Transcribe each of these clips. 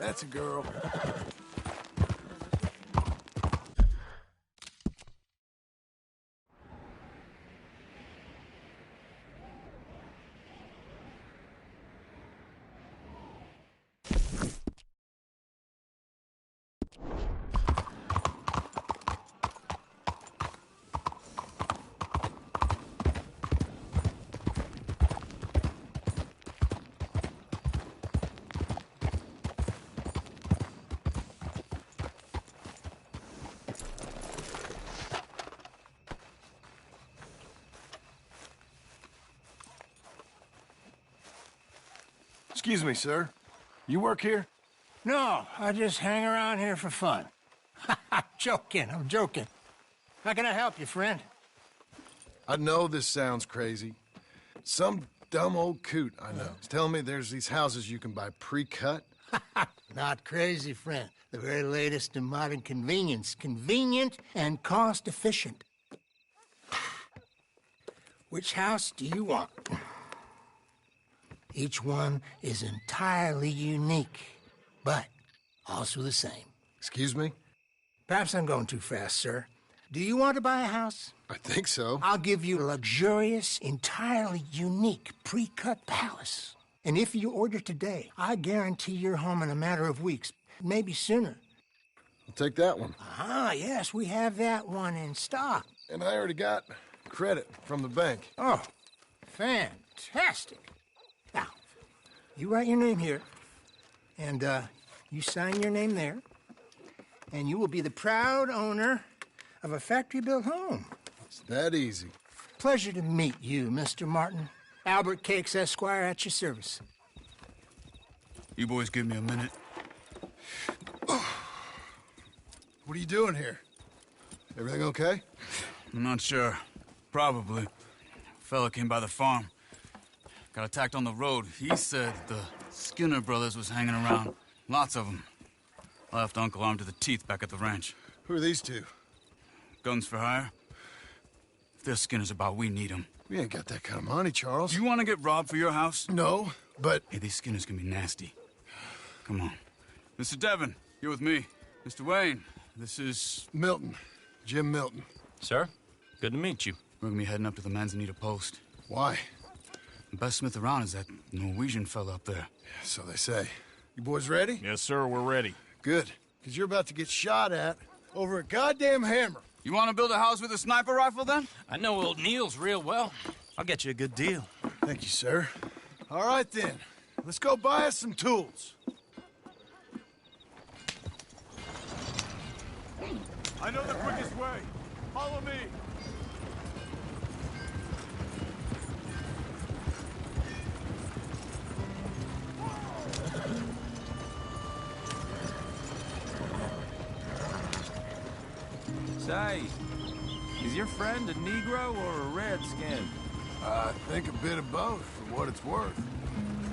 That's a girl. Excuse me, sir. You work here? No, I just hang around here for fun. I'm joking. How can I help you, friend? I know this sounds crazy. Some dumb old coot I know is telling me there's these houses you can buy pre-cut. Not crazy, friend. The very latest in modern convenience. Convenient and cost-efficient. Which house do you want? Each one is entirely unique, but also the same. Excuse me? Perhaps I'm going too fast, sir. Do you want to buy a house? I think so. I'll give you a luxurious, entirely unique pre-cut palace. And if you order today, I guarantee you're home in a matter of weeks, maybe sooner. I'll take that one. Ah, yes, we have that one in stock. And I already got credit from the bank. Oh, fantastic. Now, you write your name here, and you sign your name there, and you will be the proud owner of a factory-built home. It's that easy. Pleasure to meet you, Mr. Martin. Albert Cakes, Esquire, at your service. You boys give me a minute. What are you doing here? Everything okay? I'm not sure. Probably. Fella came by the farm. Got attacked on the road. He said the Skinner brothers was hanging around. Lots of them. Left Uncle armed to the teeth back at the ranch. Who are these two? Guns for hire? If they're Skinner's about, we need them. We ain't got that kind of money, Charles. You want to get robbed for your house? No, but... Hey, these Skinners can be nasty. Come on. Mr. Devon, you're with me. Mr. Wayne, this is... Milton. Jim Milton. Sir, good to meet you. We're gonna be heading up to the Manzanita post. Why? The best smith around is that Norwegian fella up there. Yeah, so they say. You boys ready? Yes, sir, we're ready. Good. Because you're about to get shot at over a goddamn hammer. You want to build a house with a sniper rifle, then? I know old Neil's real well. I'll get you a good deal. Thank you, sir. All right, then. Let's go buy us some tools. I know the quickest way. Follow me. Say, is your friend a Negro or a Redskin? I think a bit of both, for what it's worth.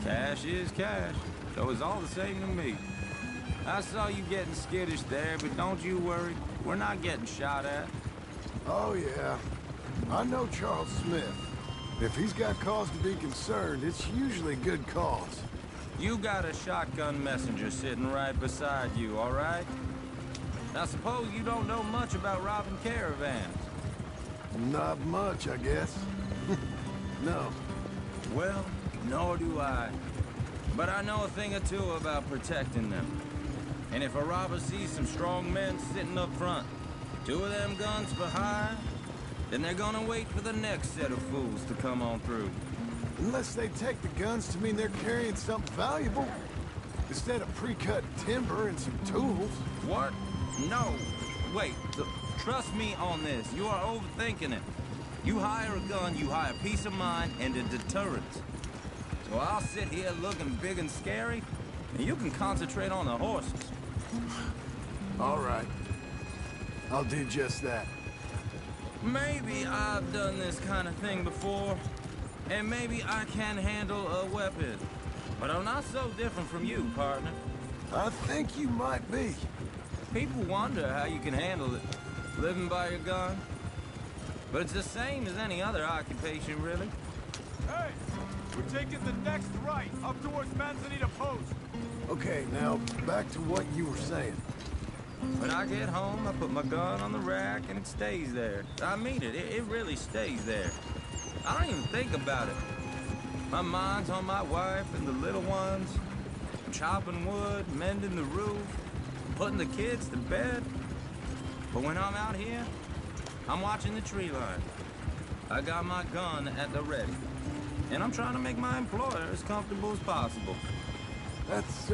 Cash is cash, so it's all the same to me. I saw you getting skittish there, but don't you worry. We're not getting shot at. Oh, yeah. I know Charles Smith. If he's got cause to be concerned, it's usually a good cause. You got a shotgun messenger sitting right beside you, all right? Now suppose you don't know much about robbing caravans. Not much, I guess. No. Well, nor do I. But I know a thing or two about protecting them. And if a robber sees some strong men sitting up front, 2 of them guns for hire, then they're gonna wait for the next set of fools to come on through. Unless they take the guns to mean they're carrying something valuable. Instead of pre-cut timber and some tools. What? No. Wait, trust me on this. You are overthinking it. You hire a gun, you hire peace of mind and a deterrent. So I'll sit here looking big and scary, and you can concentrate on the horses. All right. I'll do just that. Maybe I've done this kind of thing before, and maybe I can handle a weapon. But I'm not so different from you, partner. I think you might be. People wonder how you can handle it, living by your gun. But it's the same as any other occupation, really. Hey, we're taking the next right, up towards Manzanita Post. Okay, now back to what you were saying. When I get home, I put my gun on the rack and it stays there. I mean it, it really stays there. I don't even think about it. My mind's on my wife and the little ones. I'm chopping wood, mending the roof, putting the kids to bed. But when I'm out here, I'm watching the tree line. I got my gun at the ready. And I'm trying to make my employer as comfortable as possible. That's,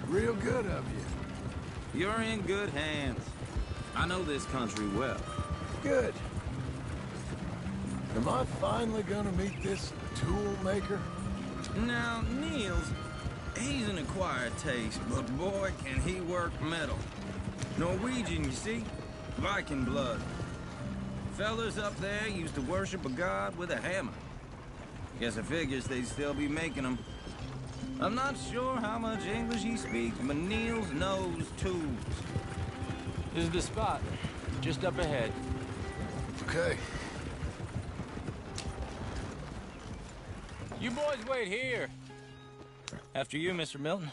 real good of you. You're in good hands. I know this country well. Good. Am I finally gonna meet this tool maker? Now, Niels, he's an acquired taste, but boy, can he work metal. Norwegian, you see? Viking blood. Fellas up there used to worship a god with a hammer. Guess I figures they'd still be making them. I'm not sure how much English he speaks, but Niels knows tools. This is the spot. Just up ahead. Okay. You boys wait here. After you, Mr. Milton.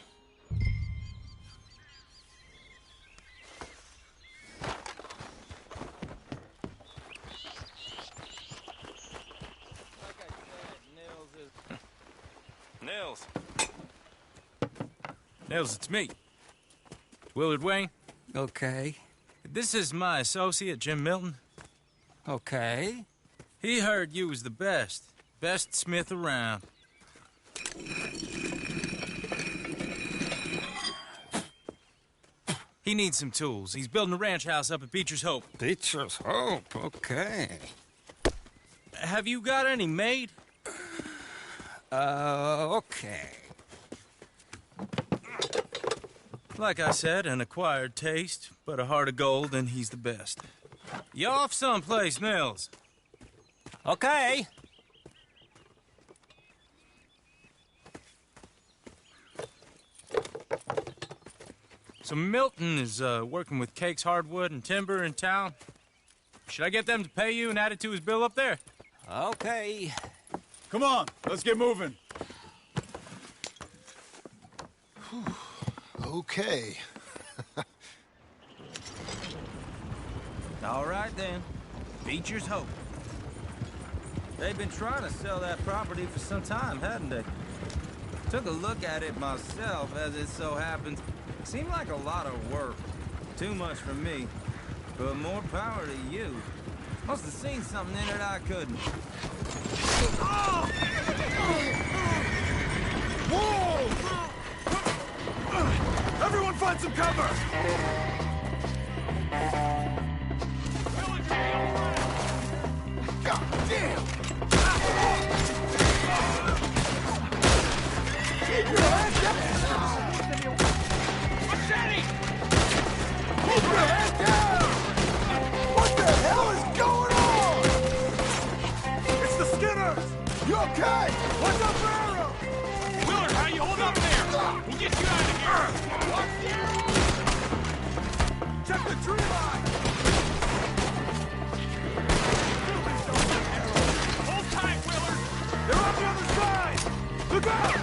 Nils. Nils, it's me. Willard Wayne. Okay. This is my associate, Jim Milton. Okay. He heard you was the best. Best smith around. He needs some tools. He's building a ranch house up at Beecher's Hope. Beecher's Hope, okay. Have you got any made? Okay. Like I said, an acquired taste, but a heart of gold, and he's the best. You off someplace, Nils? Okay. So Milton is working with Cakes Hardwood and Timber in town. Should I get them to pay you and add it to his bill up there? Okay. Come on, let's get moving. Okay. All right, then. Beecher's Hope. They've been trying to sell that property for some time, hadn't they? Took a look at it myself, as it so happens. Seemed like a lot of work. Too much for me. But more power to you. Must have seen something in it I couldn't. Whoa! Everyone find some cover! God damn! Keep your hands up! Machete! Keep your head down! What the hell is going on? It's the Skinners! You okay? What's up, Barrow? Willard, how you hold up there? We'll get you out of here! Check the tree line! Hold tight, Willard! They're on the other side! Look out!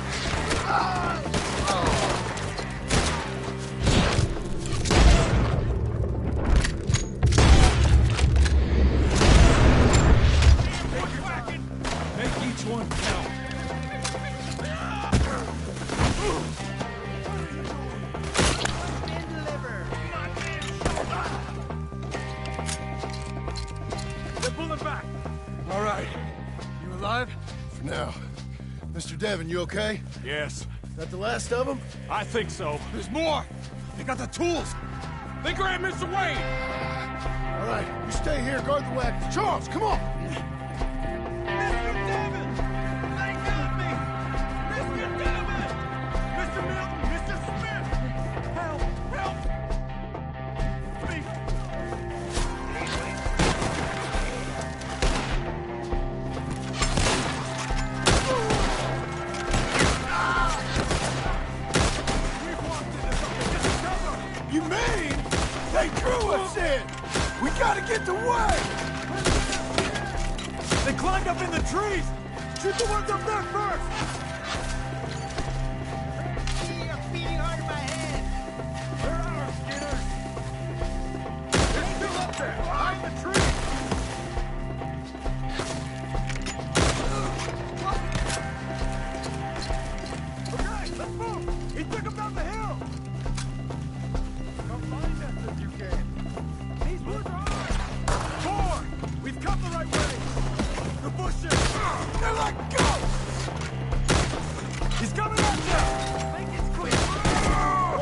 Each one count. They're pulling back. All right. You alive? For now. Mr. Devon, you okay? Yes, That the last of them? I think so. There's more! They got the tools! They grabbed Mr. Wayne! All right, you stay here, guard the wagons. Charles, come on! Mr. Devon! They got me! Mr. Devon! Mr. Milton! Mr. Smith! Help! Help! Me! We've walked into something. This is cover! You mean they drew us in? We gotta get the way! They climbed up in the trees! Shoot the ones up there first! I'm beating hard in my head. They're ours, Skinner! They're still up there, behind the tree! Okay, let's move! He took him down the hill! Come find us if you can. These woods are ours! Four! We've come the right way! The bushes! They're like ghosts! He's coming at you! Make it quick.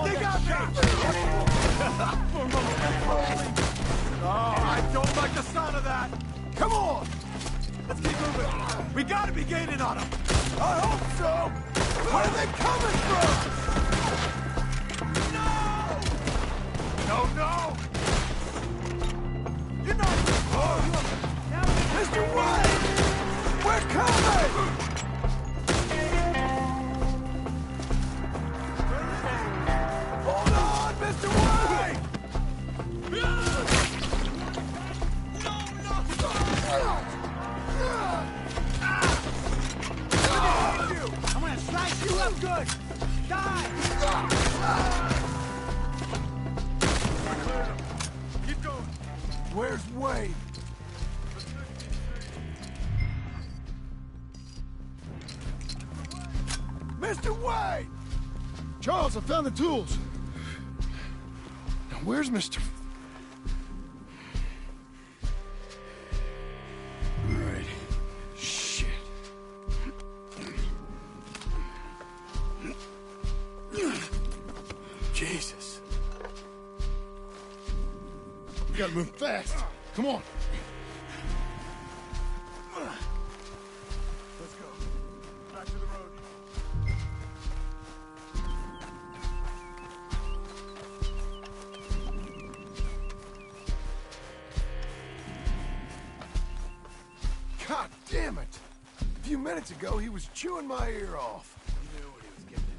They got me! Oh, I don't like the sound of that! Come on! Let's keep moving! We gotta be gaining on them! I hope so! Where are they coming from? No, no! You know... Mr. White! We're coming! Hold on, Mr. White! I'm gonna slice you up good. Die! Keep going! Where's Wade? Mr. Wade! Charles, I found the tools. Now, where's Mr. All right. Shit. Jesus. We gotta move fast. Come on. Let's go. Back to the road. God damn it! A few minutes ago, he was chewing my ear off. He knew what he was getting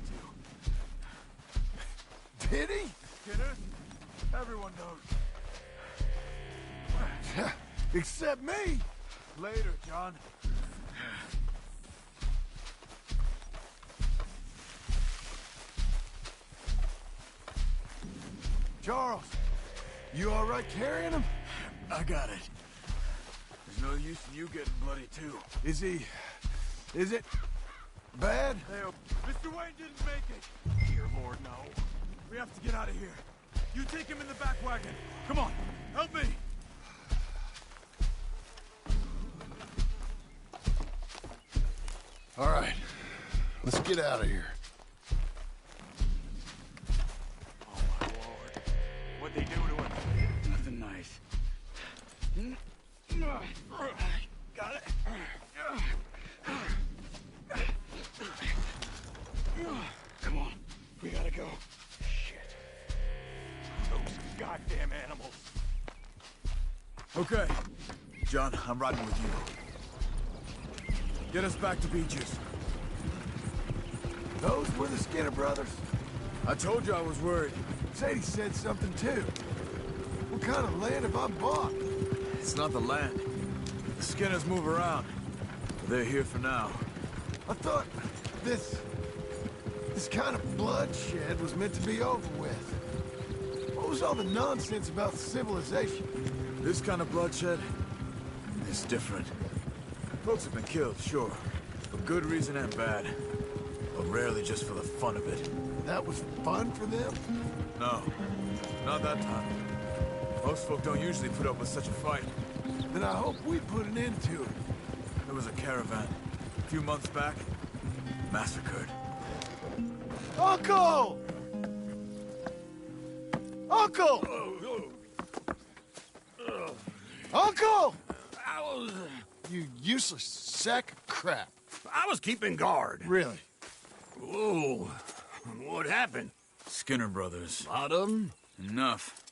into. Did he? Skinner? Everyone knows. Except me! Later, John. Charles, you all right carrying him? I got it. There's no use in you getting bloody, too. Is it bad? Mr. Wayne didn't make it. Dear Lord, no. We have to get out of here. You take him in the back wagon. Come on, help me. All right, let's get out of here. Oh, my Lord. What'd they do to him? Nothing nice. Got it. Come on, we gotta go. Shit. Those goddamn animals. Okay. John, I'm riding with you. Get us back to Beaches. Those were the Skinner brothers. I told you I was worried. Sadie said something too. What kind of land have I bought? It's not the land. The Skinners move around. They're here for now. I thought this kind of bloodshed was meant to be over with. What was all the nonsense about civilization? This kind of bloodshed is different. Folks have been killed, sure. For good reason and bad. But rarely just for the fun of it. That was fun for them? No, not that time. Most folk don't usually put up with such a fight. Then I hope we put an end to it. There was a caravan a few months back. Massacred. Uncle! Uncle! Uncle! You useless sack of crap. I was keeping guard. Really? Whoa. What happened? Skinner Brothers. Lot of them? Enough.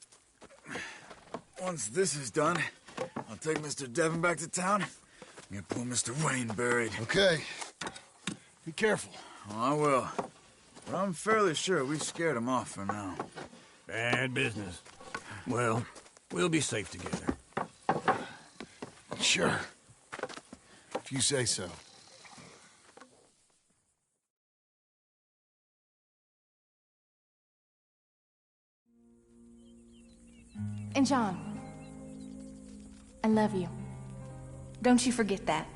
Once this is done, I'll take Mr. Devon back to town and get poor Mr. Wayne buried. Okay. Be careful. Oh, I will. But I'm fairly sure we scared him off for now. Bad business. Well, we'll be safe together. Sure. If you say so. And John, I love you. Don't you forget that.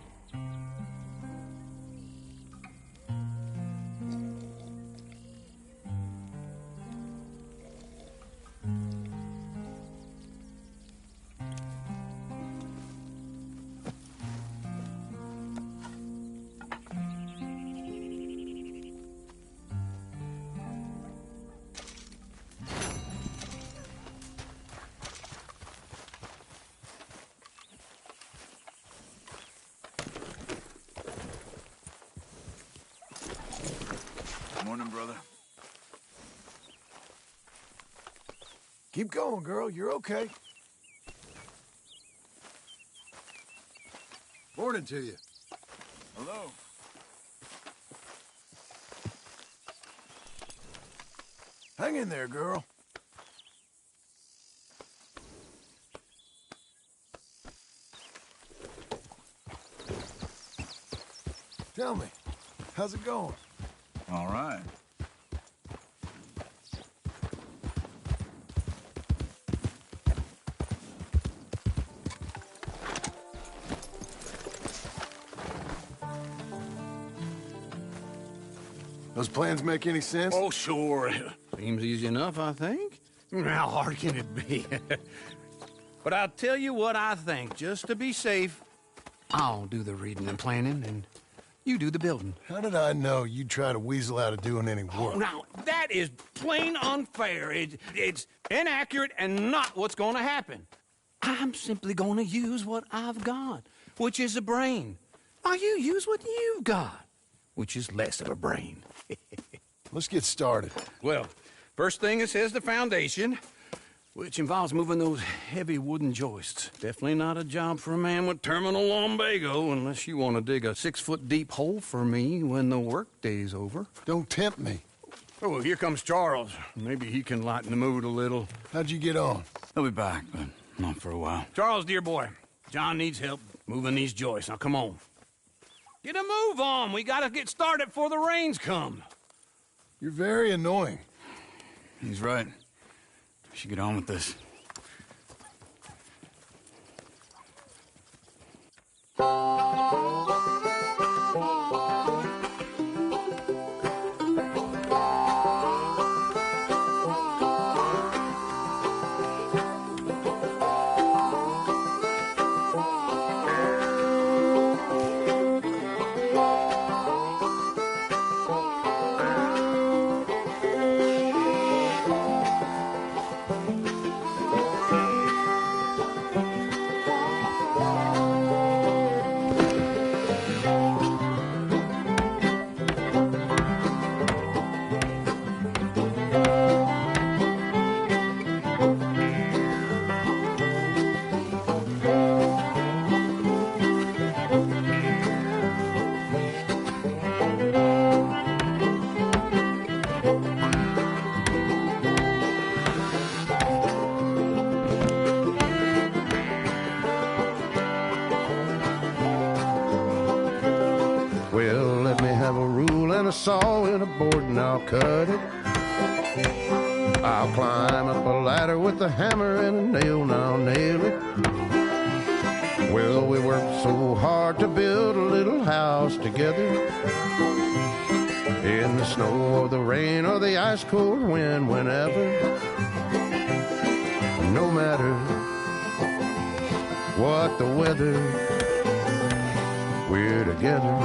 Morning, brother. Keep going, girl. You're okay. Morning to you. Hello. Hang in there, girl. Tell me, how's it going? All right. Those plans make any sense? Oh, sure. Seems easy enough, I think. How hard can it be? But I'll tell you what I think. Just to be safe, I'll do the reading and planning, and you do the building. How did I know you'd try to weasel out of doing any Oh, work? now, that is plain unfair. It's inaccurate and not what's going to happen. I'm simply going to use what I've got, which is a brain. Now, you use what you've got, which is less of a brain. Let's get started. Well, first thing it says the foundation, which involves moving those heavy wooden joists. Definitely not a job for a man with terminal lumbago, unless you want to dig a 6-foot deep hole for me when the workday's over. Don't tempt me. Oh, here comes Charles. Maybe he can lighten the mood a little. How'd you get on? He'll be back, but not for a while. Charles, dear boy, John needs help moving these joists. Now, come on. Get a move on. We gotta get started before the rains come. You're very annoying. He's right. We should get on with this. Well, let me have a rule and a saw and a board and I'll cut it. I'll climb up a ladder with a hammer and a nail and I'll nail it. Well, we worked so hard to build a little house together. In the snow or the rain or the ice cold wind, whenever. No matter what the weather, we're together.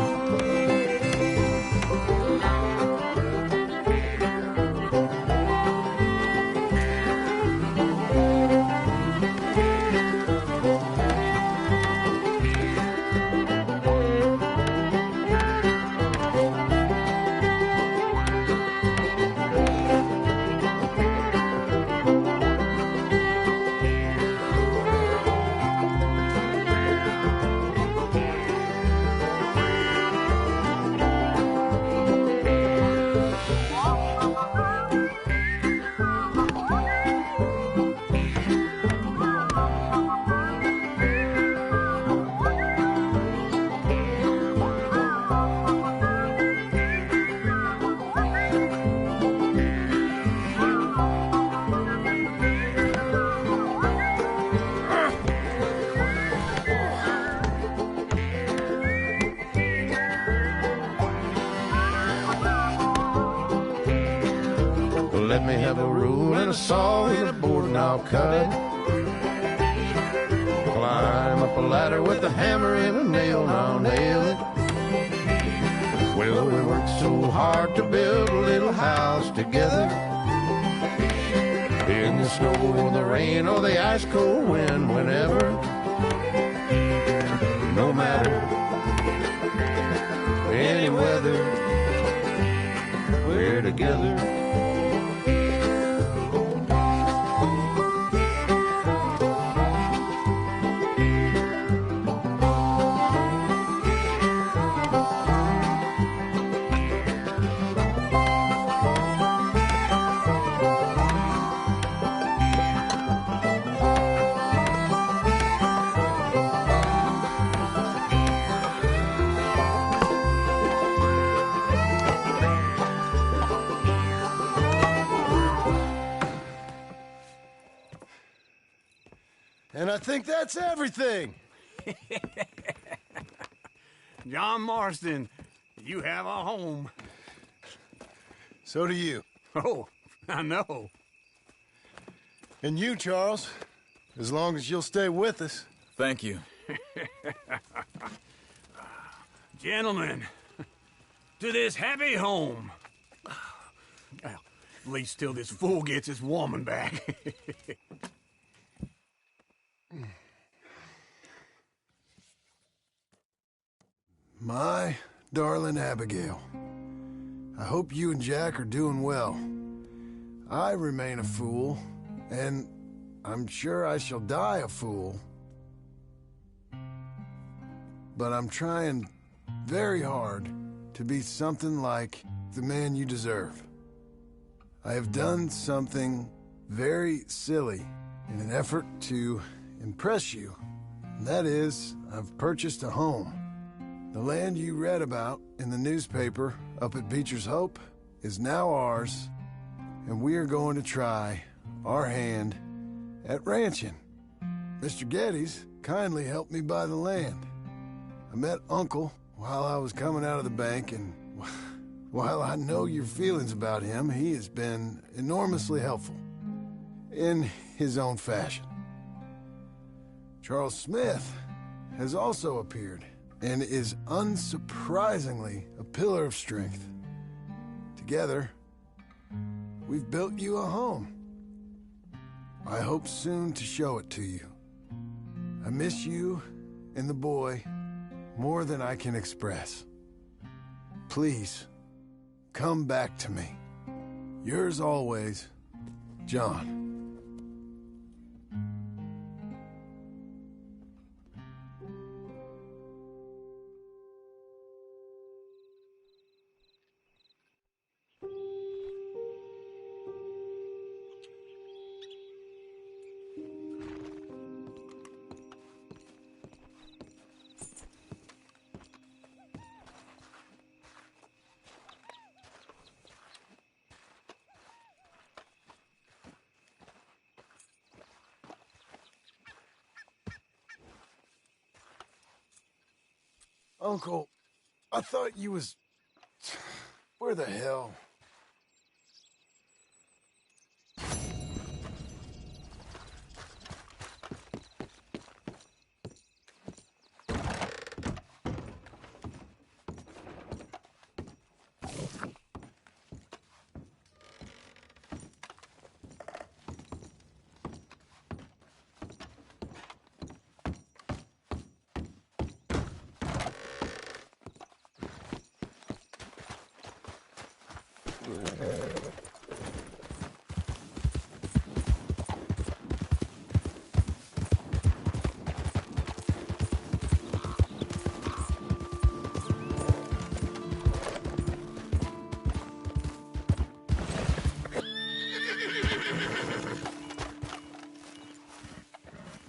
Let me have a rule and a saw and a board and I'll cut it. Climb up a ladder with a hammer and a nail and I'll nail it. Well, we worked so hard to build a little house together. In the snow or the rain or the ice cold wind, whenever. No matter any weather, we're together. And I think that's everything. John Marston, you have a home. So do you. Oh, I know. And you, Charles, as long as you'll stay with us. Thank you. Gentlemen, to this happy home. Well, at least till this fool gets his woman back. My darling Abigail, I hope you and Jack are doing well. I remain a fool, and I'm sure I shall die a fool. But I'm trying very hard to be something like the man you deserve. I have done something very silly in an effort to impress you. And that is, I've purchased a home. The land you read about in the newspaper up at Beecher's Hope is now ours, and we are going to try our hand at ranching. Mr. Geddes kindly helped me buy the land. I met Uncle while I was coming out of the bank, and while I know your feelings about him, he has been enormously helpful in his own fashion. Charles Smith has also appeared and is unsurprisingly a pillar of strength. Together, we've built you a home. I hope soon to show it to you. I miss you and the boy more than I can express. Please, come back to me. Yours always, John. Uncle, I thought you was... Where the hell?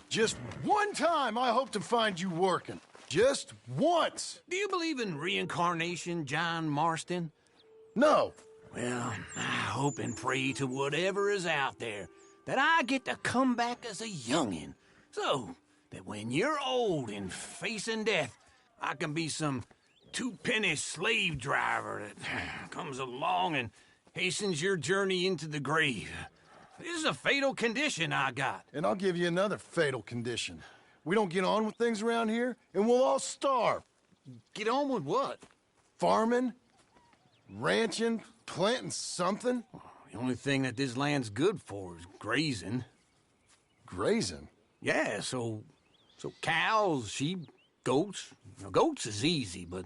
Just one time I hope to find you working. Just once. Do you believe in reincarnation, John Marston? No. Well, I hope and pray to whatever is out there that I get to come back as a youngin', so that when you're old and facing death, I can be some two-penny slave driver that comes along and hastens your journey into the grave. This is a fatal condition I got. And I'll give you another fatal condition. We don't get on with things around here, and we'll all starve. Get on with what? Farming, ranching, planting something. The only thing that this land's good for is grazing. Grazing? Yeah, so cows, sheep, goats. Now, goats is easy, but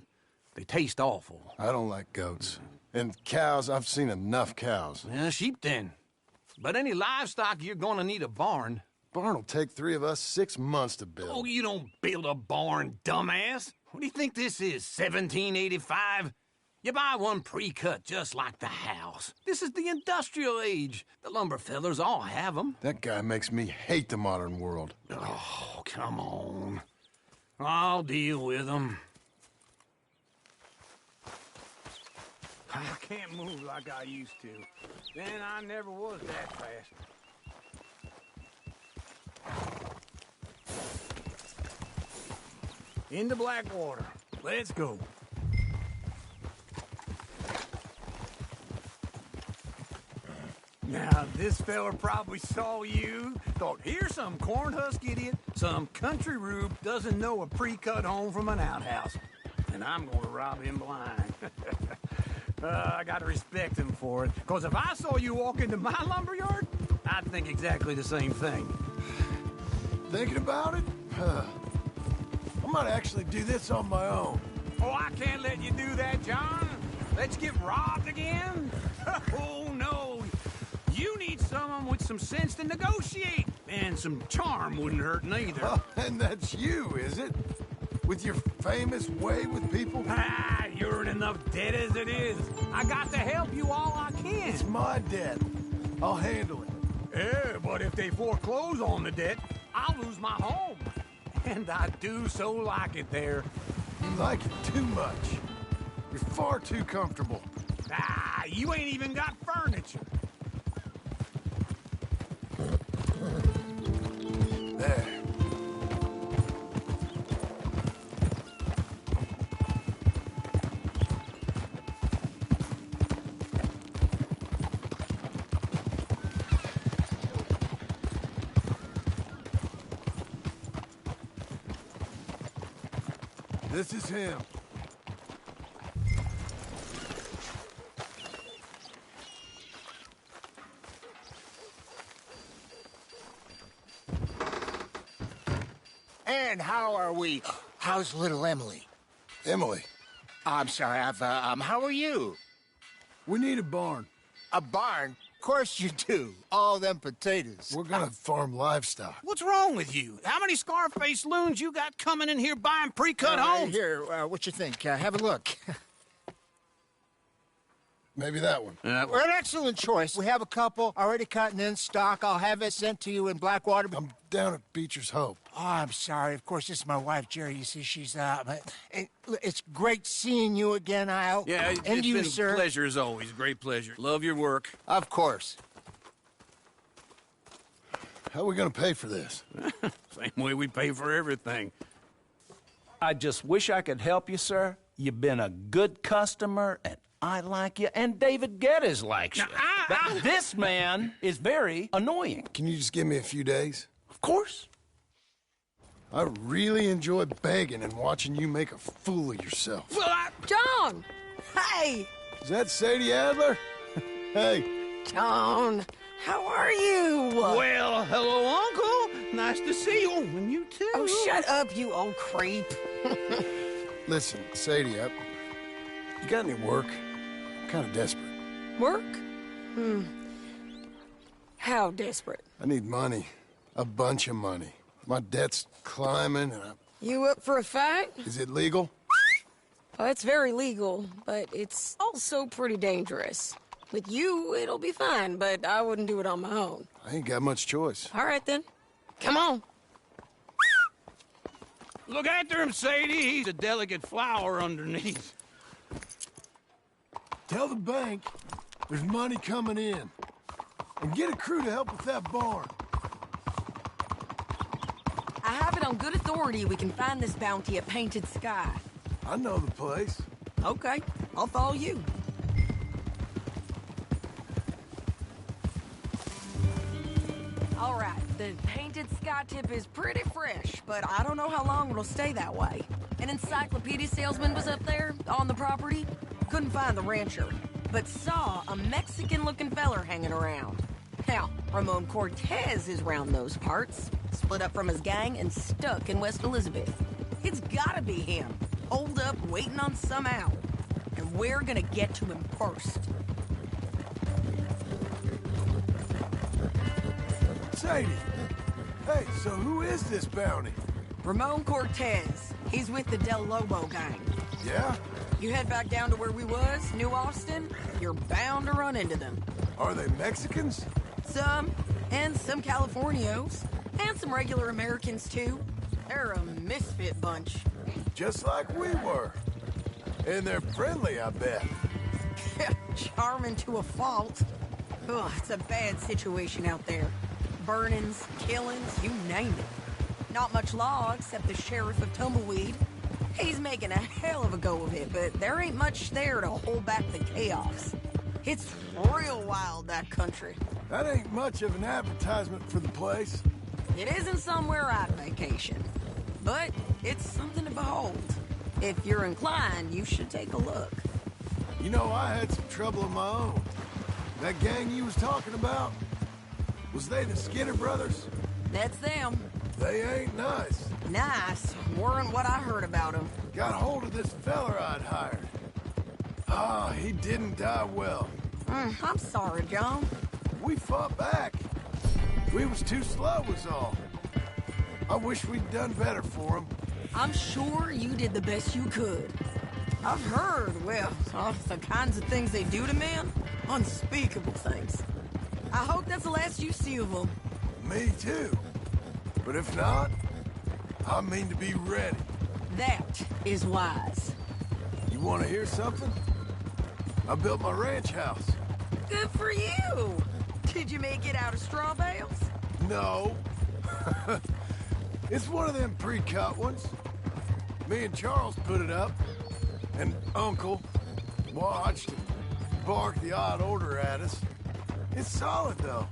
they taste awful. I don't like goats. And cows, I've seen enough cows. Yeah, sheep then. But any livestock, you're gonna need a barn. Barn will take 3 of us 6 months to build. Oh, you don't build a barn, dumbass. What do you think this is, 1785? You buy one pre-cut just like the house. This is the industrial age. The lumber fellers all have them. That guy makes me hate the modern world. Oh, come on. I'll deal with them. I can't move like I used to. Then I never was that fast. Into Blackwater. Let's go. Now, this fella probably saw you, thought, here's some corn husk idiot, some country rube doesn't know a pre-cut home from an outhouse. And I'm gonna rob him blind. I gotta respect him for it, because if I saw you walk into my lumberyard, I'd think exactly the same thing. Thinking about it? I might actually do this on my own. Oh, I can't let you do that, John. Let's get robbed again? Oh, no. You need someone with some sense to negotiate. And some charm wouldn't hurt neither. Oh, and that's you, is it? With your famous way with people? Ah, you're in enough debt as it is. I got to help you all I can. It's my debt. I'll handle it. Yeah, but if they foreclose on the debt, I'll lose my home. And I do so like it there. You like it too much. You're far too comfortable. Ah, you ain't even got furniture. There. This is him. And how are we? How's little Emily? Emily. I'm sorry, how are you? We need a barn. A barn? Of course you do. All them potatoes. We're gonna farm livestock. What's wrong with you? How many Scarface loons you got coming in here buying pre-cut homes? Here, what you think? Have a look. Maybe that one. We're an excellent choice. We have a couple already cut and in stock. I'll have it sent to you in Blackwater. I'm down at Beecher's Hope. Oh, I'm sorry. Of course, this is my wife, Jerry. You see, she's it's great seeing you again, Al. Yeah, and it's you, been sir. a pleasure as always. Great pleasure. Love your work. Of course. How are we gonna pay for this? Same way we pay for everything. I just wish I could help you, sir. You've been a good customer, and I like you, and David Geddes likes you. But this man is very annoying. Can you just give me a few days? Of course. I really enjoy begging and watching you make a fool of yourself. John! Hey! Is that Sadie Adler? Hey. John, how are you? Well, hello, Uncle. Nice to see you. And you too. Oh, shut up, you old creep. Listen, Sadie, you got any work? I'm kind of desperate. Work? How desperate? I need money. A bunch of money. My debt's climbing and You up for a fight? Is it legal? Oh, it's very legal, but it's also pretty dangerous. With you, it'll be fine, but I wouldn't do it on my own. I ain't got much choice. All right, then. Come on. Look after him, Sadie. He's a delicate flower underneath. Tell the bank there's money coming in. And get a crew to help with that barn. I have it on good authority we can find this bounty at Painted Sky. I know the place. Okay, I'll follow you. All right, the Painted Sky tip is pretty fresh, but I don't know how long it'll stay that way. An encyclopedia salesman was up there on the property. Couldn't find the rancher, but saw a Mexican-looking feller hanging around. Now, Ramon Cortez is round those parts, split up from his gang and stuck in West Elizabeth. It's gotta be him, holed up waiting on some owl. And we're gonna get to him first. Sadie! Hey, so who is this bounty? Ramon Cortez. He's with the Del Lobo gang. Yeah? You head back down to where we was, New Austin, you're bound to run into them. Are they Mexicans? Some, and some Californios, and some regular Americans too. They're a misfit bunch. Just like we were. And they're friendly, I bet. Charming to a fault. Ugh, it's a bad situation out there. Burnings, killings, you name it. Not much law except the sheriff of Tumbleweed. He's making a hell of a go of it, but there ain't much there to hold back the chaos. It's real wild, that country. That ain't much of an advertisement for the place. It isn't somewhere I'd vacation, but it's something to behold. If you're inclined, you should take a look. You know, I had some trouble of my own. That gang you was talking about, was they the Skinner brothers? That's them. They ain't nice. Nice weren't what I heard about them. Got hold of this feller I'd hired. He didn't die well. I'm sorry, John. We fought back. We was too slow was all. I wish we'd done better for him. I'm sure you did the best you could. I've heard, well, the kinds of things they do to men. Unspeakable things. I hope that's the last you see of them. Me too. But if not, I mean to be ready. That is wise. You want to hear something? I built my ranch house. Good for you. Did you make it out of straw bales? No. It's one of them pre-cut ones. Me and Charles put it up, and Uncle watched and barked the odd order at us. It's solid, though.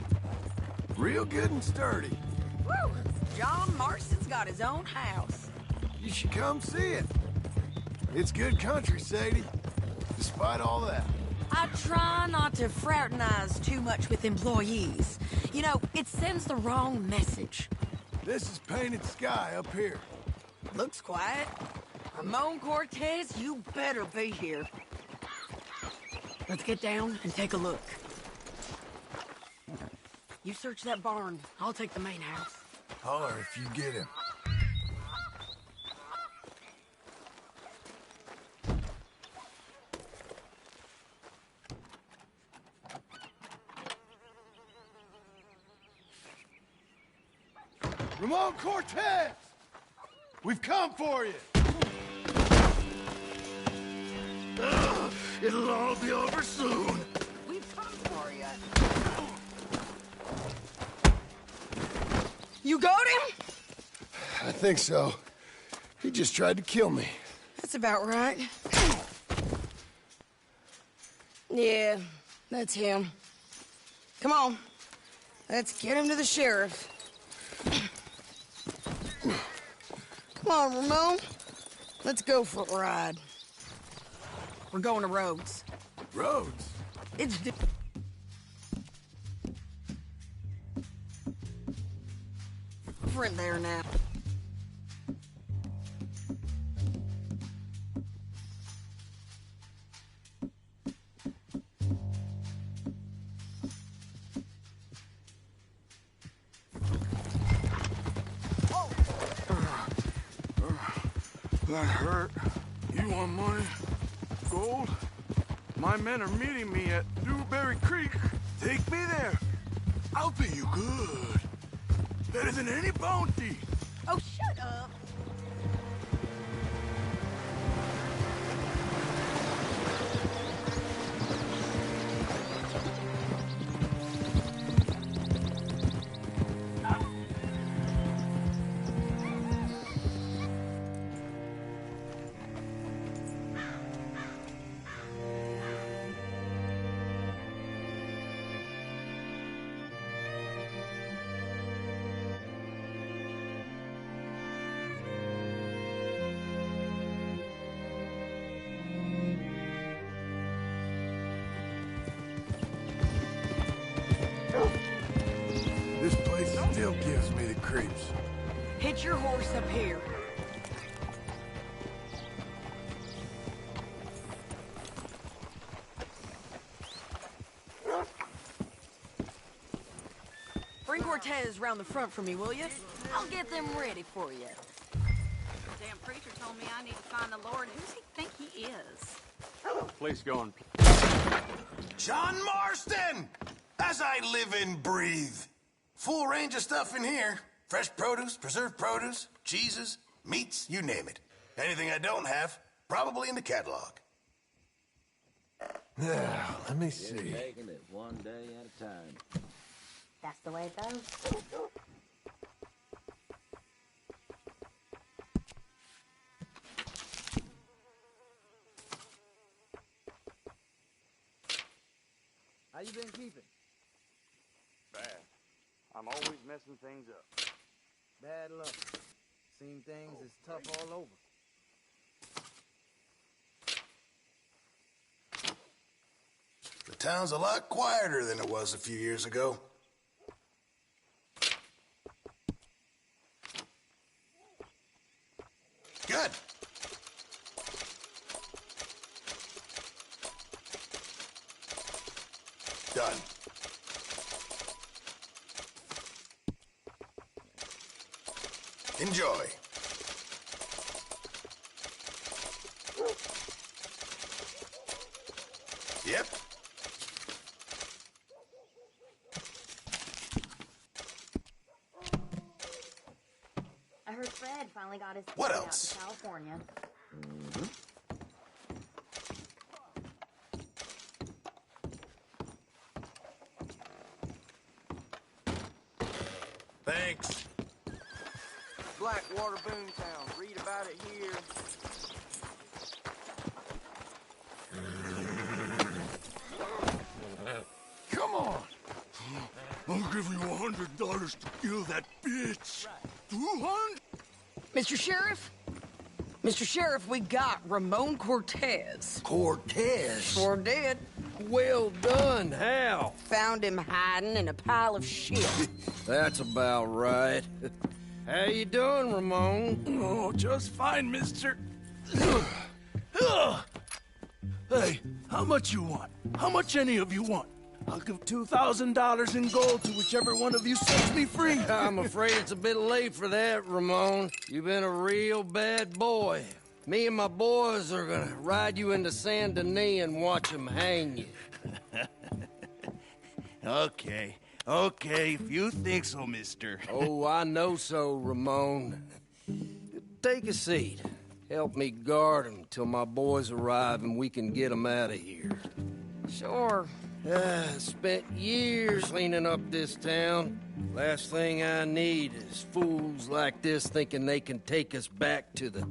Real good and sturdy. Woo! John Marston's got his own house. You should come see it. It's good country, Sadie, despite all that. I try not to fraternize too much with employees. You know, it sends the wrong message. This is Painted Sky up here. Looks quiet. Ramon Cortez, you better be here. Let's get down and take a look. You search that barn. I'll take the main house. Holler if you get him. Ramon Cortez! We've come for you! It'll all be over soon. We've come for you. You got him? I think so. He just tried to kill me. That's about right. Yeah, that's him. Come on. Let's get him to the sheriff. Come on, Ramon. Let's go for a ride. We're going to Rhodes. Rhodes? It's different there now. That hurt. You want money? Gold? My men are meeting me at Dewberry Creek. Take me there. I'll pay you good. Better than any bounty. Oh, shut up. This place still gives me the creeps. Hitch your horse up here. Bring Cortez round the front for me, will you? I'll get them ready for you. Damn preacher told me I need to find the Lord. Who's he think he is? Please go and... John Marston! As I live and breathe. Full range of stuff in here. Fresh produce, preserved produce, cheeses, meats, you name it. Anything I don't have, probably in the catalog. Now, let me see. Taking it one day at a time. That's the way it goes. How you been keeping? Bad. I'm always messing things up. Bad luck. Seen things as tough all over. The town's a lot quieter than it was a few years ago. Good. Done. Enjoy. Yep. I heard Fred finally got his What ticket else? out to California. Thanks. Blackwater Boomtown. Read about it here. Come on. I'll give you $100 to kill that bitch. 200? Mr. Sheriff? Mr. Sheriff, we got Ramon Cortez. Cortez? Sure did. Well done, Hal. Found him hiding in a pile of shit. That's about right. How you doing, Ramon? Oh, just fine, mister. Hey, how much you want? How much any of you want? I'll give $2,000 in gold to whichever one of you sets me free. I'm afraid it's a bit late for that, Ramon. You've been a real bad boy. Me and my boys are gonna ride you into Saint Denis and watch them hang you. Okay, if you think so, mister. Oh, I know so, Ramon. Take a seat. Help me guard him till my boys arrive and we can get them out of here. Sure. Spent years cleaning up this town. Last thing I need is fools like this thinking they can take us back to the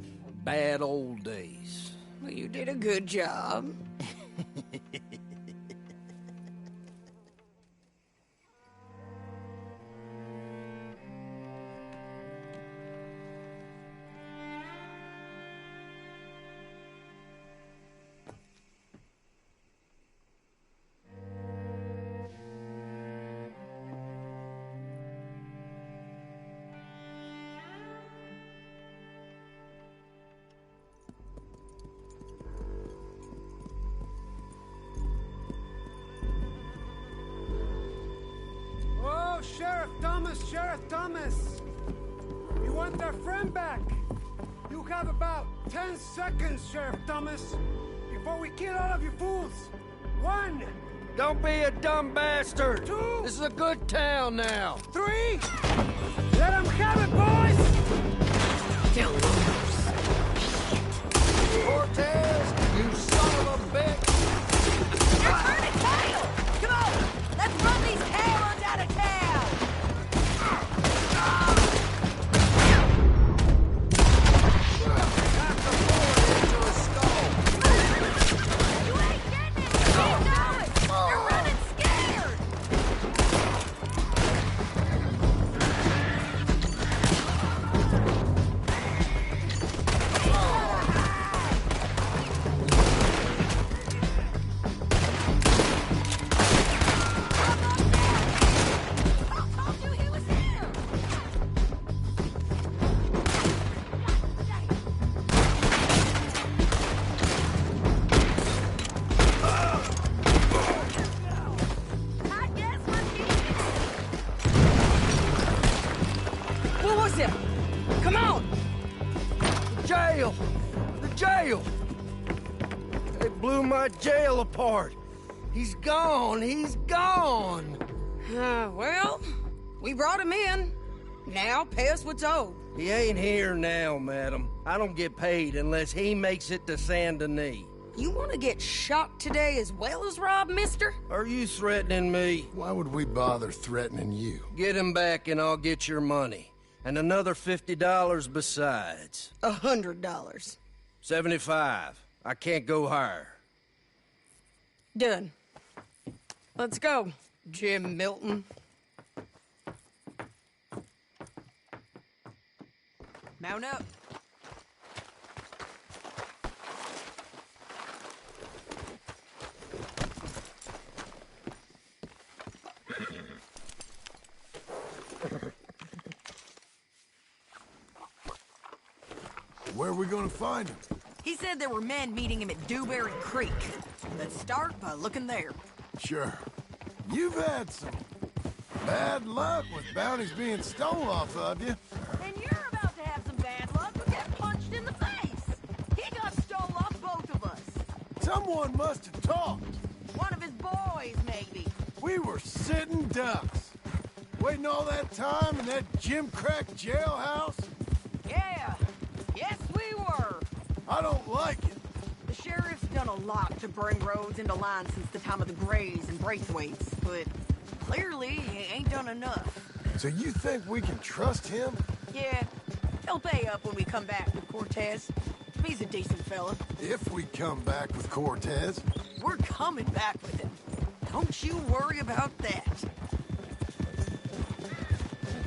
bad old days. Well, you did a good job. Sheriff Thomas! You want their friend back? You have about 10 seconds, Sheriff Thomas, before we kill all of you fools. 1! Don't be a dumb bastard! 2! This is a good town now! 3! Let them have it, boys! Kill Cortez, you son of a bitch! You're turning tail! Come on! Let's run these Talons out of town! Come on! The jail! They blew my jail apart. He's gone, Well, we brought him in. Now pay us what's owed. He ain't here now, madam. I don't get paid unless he makes it to Saint Denis. You want to get shot today as well as Rob, mister? Are you threatening me? Why would we bother threatening you? Get him back and I'll get your money. And another $50 besides. $100. 75. I can't go higher. Done. Let's go, Jim Milton. Mount up. Where are we gonna find him? He said there were men meeting him at Dewberry Creek. Let's start by looking there. Sure. You've had some bad luck with bounties being stolen off of you. And you're about to have some bad luck with getting punched in the face. He got stole off both of us. Someone must have talked. One of his boys, maybe. We were sitting ducks. Waiting all that time in that gimcrack jailhouse? Yeah. Yes, we were. I don't like it. The sheriff's done a lot to bring roads into line since the time of the Grays and Braithwaites, but clearly he ain't done enough. So you think we can trust him? Yeah, he'll pay up when we come back with Cortez. He's a decent fella. If we come back with Cortez. We're coming back with him. Don't you worry about that.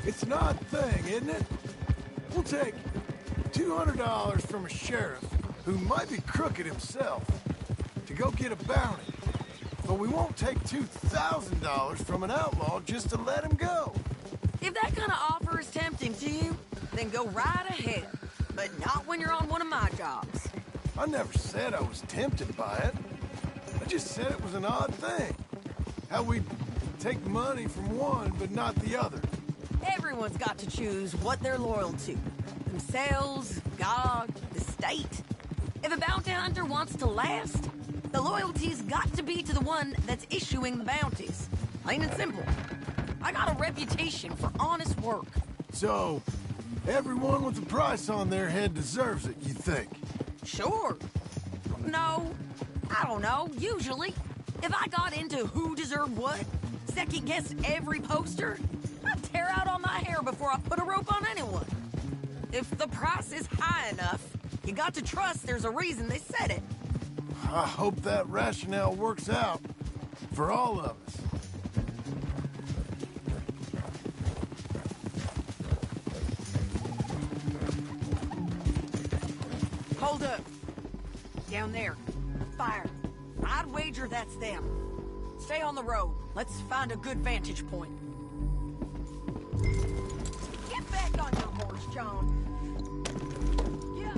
It's an odd thing, isn't it? We'll take $200 from a sheriff who might be crooked himself to go get a bounty. But we won't take $2,000 from an outlaw just to let him go. If that kind of offer is tempting to you, then go right ahead. But not when you're on one of my jobs. I never said I was tempted by it. I just said it was an odd thing. How we take money from one but not the other. Everyone's got to choose what they're loyal to. Themselves, God, the state. If a bounty hunter wants to last, the loyalty's got to be to the one that's issuing the bounties. Plain and simple. I got a reputation for honest work. So, everyone with a price on their head deserves it, you think? Sure. No, I don't know, usually. If I got into who deserved what, second-guessed every poster, I'd tear out all my hair before I put a rope on anyone. If the price is high enough, you got to trust there's a reason they said it. I hope that rationale works out for all of us. Hold up. Down there. Fire. I'd wager that's them. Stay on the road. Let's find a good vantage point. Get back on your horse, John. Yeah.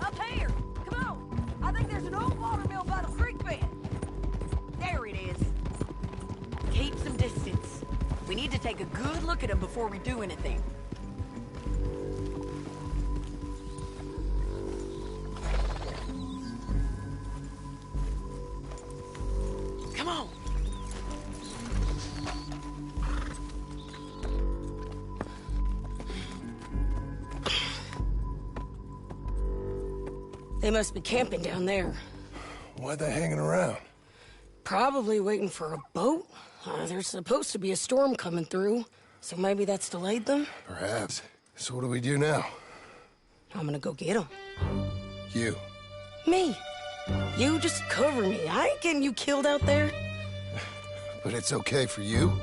Up here! Come on! I think there's an old watermill by the creek bed. There it is. Keep some distance. We need to take a good look at him before we do anything. Come on. They must be camping down there. Why they hanging around? Probably waiting for a boat. There's supposed to be a storm coming through, so maybe that's delayed them? Perhaps. So what do we do now? I'm gonna go get them. You. Me. You just cover me. I ain't getting you killed out there. But it's okay for you?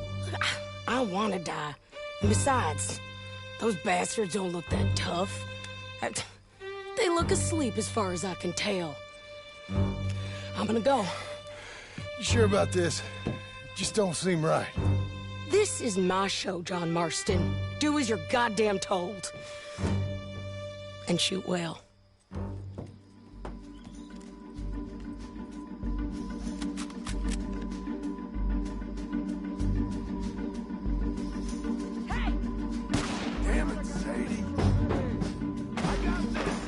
I want to die. And besides, those bastards don't look that tough. They look asleep as far as I can tell. I'm gonna go. You sure about this? Just don't seem right. This is my show, John Marston. Do as you're goddamn told. And shoot well. Damn it, Sadie. I got this.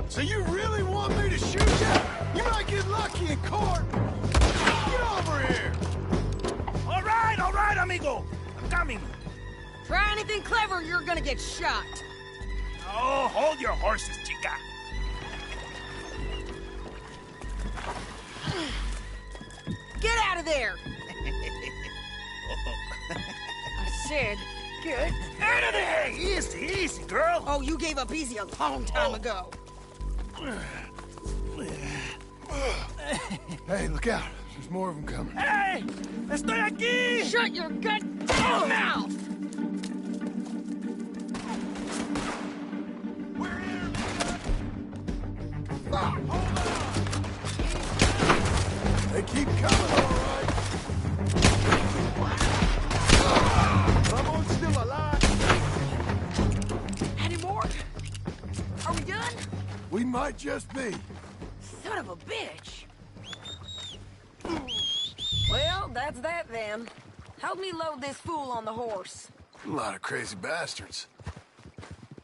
So you really want me to shoot you? You might get lucky in court. Get over here. All right, amigo. I'm coming. Try anything clever and you're gonna get shot. Oh, hold your horses, chica. Get out of there! I said, get out of there! Easy, girl. Oh, you gave up easy a long time ago. Hey, look out. There's more of them coming. Hey! Estoy aquí! Shut your goddamn mouth! They keep coming, all right. Ramon's still alive. Any more? Are we done? We might just be. Son of a bitch! Well, that's that then. Help me load this fool on the horse. A lot of crazy bastards.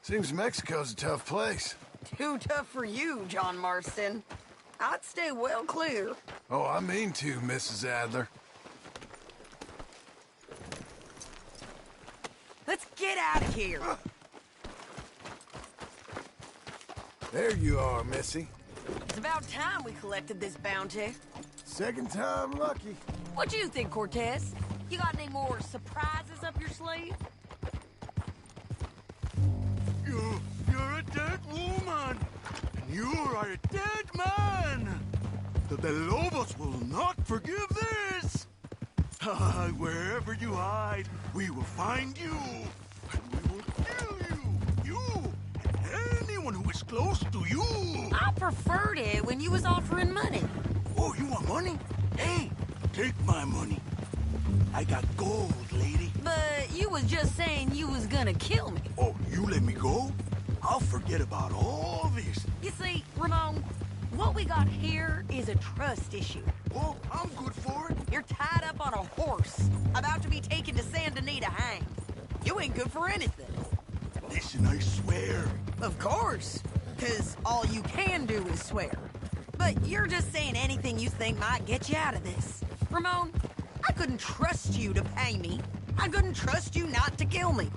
Seems Mexico's a tough place. Too tough for you, John Marston. I'd stay well clear. Oh, I mean to, Mrs. Adler. Let's get out of here. There you are, Missy. It's about time we collected this bounty. Second time lucky. What do you think, Cortez? You got any more surprises up your sleeve? You're a dead woman. And you are a dead man. The De Lobos will not forgive this. Wherever you hide, we will find you. And we will kill you. You and anyone who is close to you. I preferred it when you was offering money. Oh, you want money? Hey, take my money. I got gold, lady. But you was just saying you was gonna kill me. Oh, you let me go? I'll forget about all this. You see, Ramon, what we got here is a trust issue. Oh, I'm good for it. You're tied up on a horse, about to be taken to San Denis to hang. You ain't good for anything. Listen, I swear. Of course, because all you can do is swear. But you're just saying anything you think might get you out of this. Ramon, I couldn't trust you to pay me. I couldn't trust you not to kill me.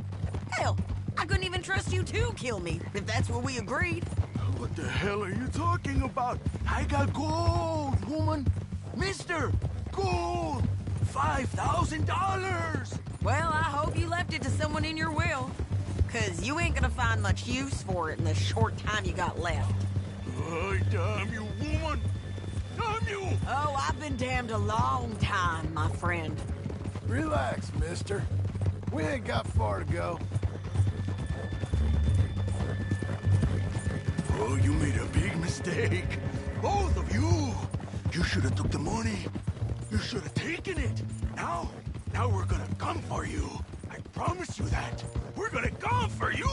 Hell, I couldn't even trust you to kill me, if that's what we agreed. What the hell are you talking about? I got gold, woman. Mister, gold. $5,000. Well, I hope you left it to someone in your will. Because you ain't gonna find much use for it in the short time you got left. Oh, damn you, woman. Damn you. Oh, I've been damned a long time, my friend. Relax, mister. We ain't got far to go. Oh, you made a big mistake. Both of you. You should have took the money. You should have taken it. Now we're gonna come for you. I promise you that. We're gonna come for you!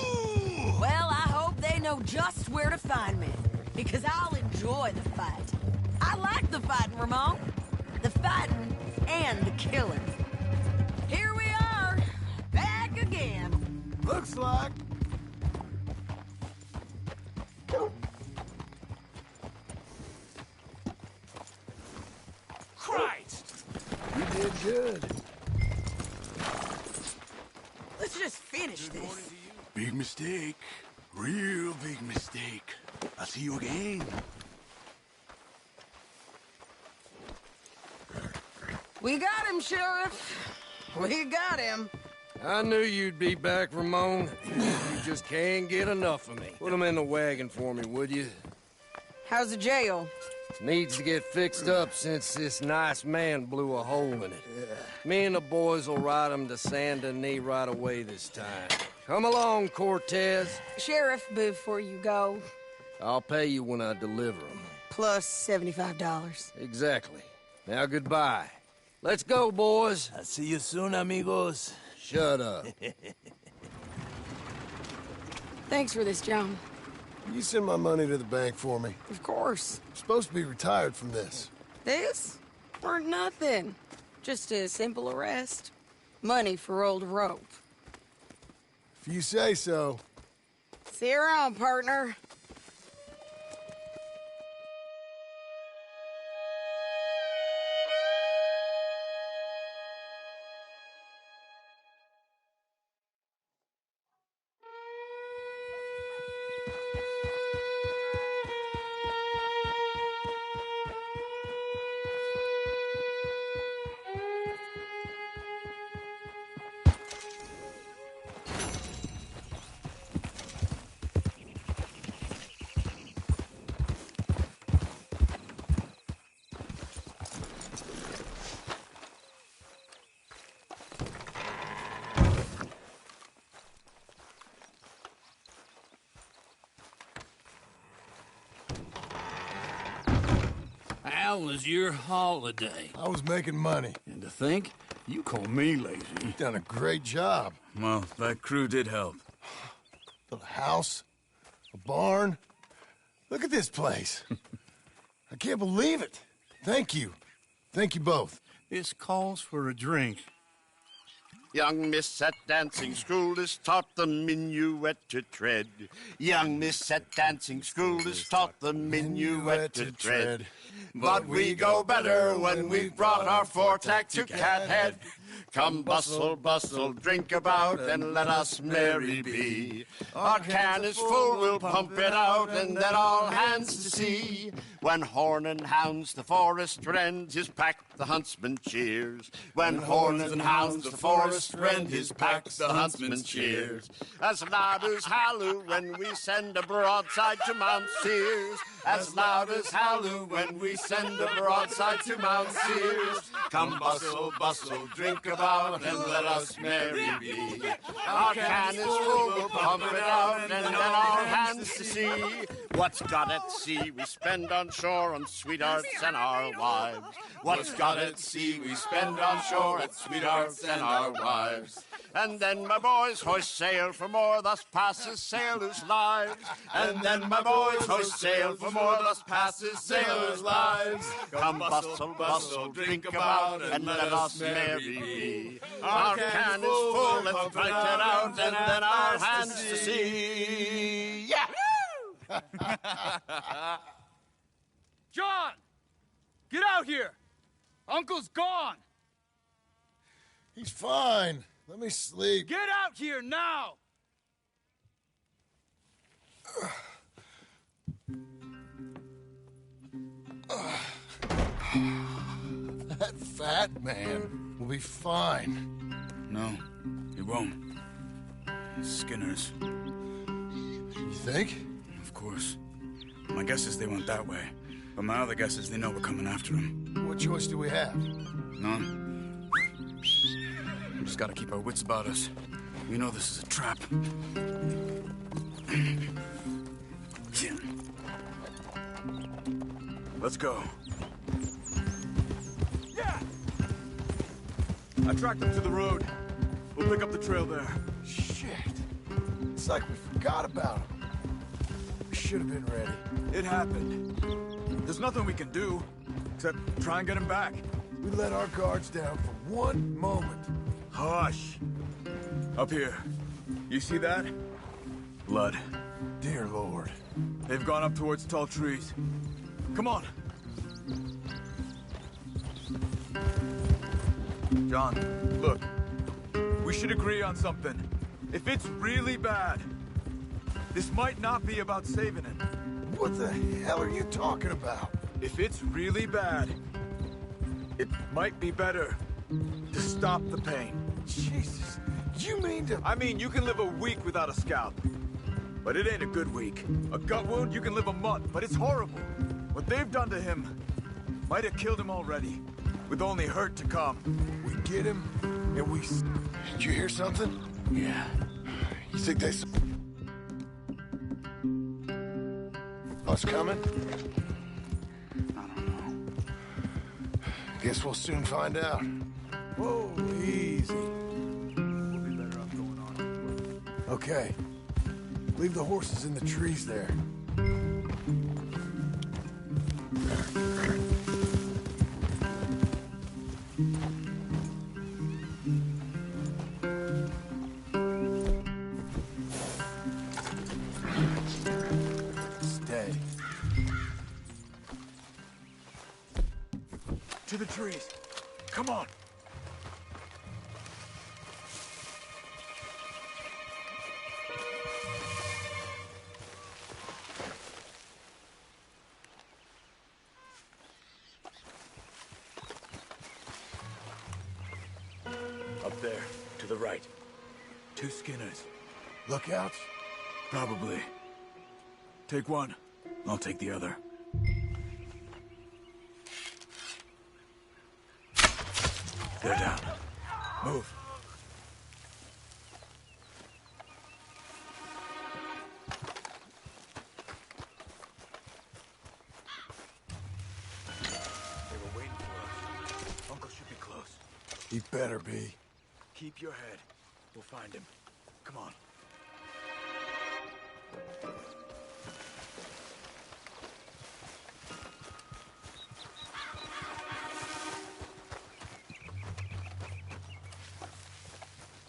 Well, I hope they know just where to find me. Because I'll enjoy the fight. I like the fighting, Ramon. The fighting and the killing. Here we are, back again. Looks like. Christ! You did good. Let's just finish this. Big mistake. Real big mistake. I'll see you again. We got him, Sheriff. We got him. I knew you'd be back, Ramon. You just can't get enough of me. Put him in the wagon for me, would you? How's the jail? Needs to get fixed up since this nice man blew a hole in it. Me and the boys will ride him to Saint Denis right away this time. Come along, Cortez. Sheriff, before you go, I'll pay you when I deliver him. plus $75. Exactly. Now goodbye. Let's go, boys. I'll see you soon, amigos. Shut up. Thanks for this, John. You send my money to the bank for me. Of course. I'm supposed to be retired from this. This? Or nothing. Just a simple arrest. Money for old rope. If you say so. See you around, partner. How was your holiday? I was making money. And to think, you call me lazy. You've done a great job. Well, that crew did help. Built a house, a barn. Look at this place. I can't believe it. Thank you. Thank you both. This calls for a drink. Young miss at dancing school is taught the minuet to tread. Young miss at dancing school is taught the minuet to tread. But we go better when we've brought our four-tack to Cathead. Come bustle, bustle, drink about, and let us merry be. Our can is full, we'll pump it out, and then all hands to sea. When horn and hounds the forest rend, his pack the huntsman cheers. When horns and hounds the forest rend, his pack the huntsman cheers. As loud as halloo when we send a broadside to Mount Sears. As loud as halloo when we send a broadside to Mount Sears. Come bustle, bustle, drink about, and let us merry be. Our can is full, we'll pump it out, and then all hands to sea. What's got at sea we spend on shore on sweethearts and our wives. What's got at sea we spend on shore at sweethearts and our wives. And then my boys hoist sail for more, thus passes sailors' lives. And then my boys hoist sail for more, thus passes sailors' lives. Come bustle, bustle, drink about, and let us merry be. Our can is full, let's drink it out, and then our hands to sea. Yeah! John! Get out here! Uncle's gone! He's fine. Let me sleep. Get out here now! That fat man will be fine. No, he won't. Skinner's. You think? Of course. My guess is they went that way. But my other guess is they know we're coming after him. What choice do we have? None. We just gotta keep our wits about us. We know this is a trap. Let's go. Yeah! I tracked them to the road. We'll pick up the trail there. Shit. It's like we forgot about him. We should have been ready. It happened. There's nothing we can do, except try and get him back. We let our guards down for one moment. Hush. Up here. You see that? Blood. Dear Lord. They've gone up towards tall trees. Come on. John, look. We should agree on something. If it's really bad, this might not be about saving him. What the hell are you talking about? If it's really bad, it might be better to stop the pain. Jesus, you mean to... I mean, you can live a week without a scalp, but it ain't a good week. A gut wound, you can live a month, but it's horrible. What they've done to him might have killed him already, with only hurt to come. We get him, and we... Did you hear something? Yeah. You think they... Us coming? I don't know. Guess we'll soon find out. Whoa, easy. We'll be better off going on. Okay. Leave the horses in the trees there. Stay. To the trees. Come on. Up there, to the right. 2 Skinners. Lookouts? Probably. Take one. I'll take the other. They're down. Move. They were waiting for us. Uncle should be close. He better be. Keep your head. We'll find him. Come on.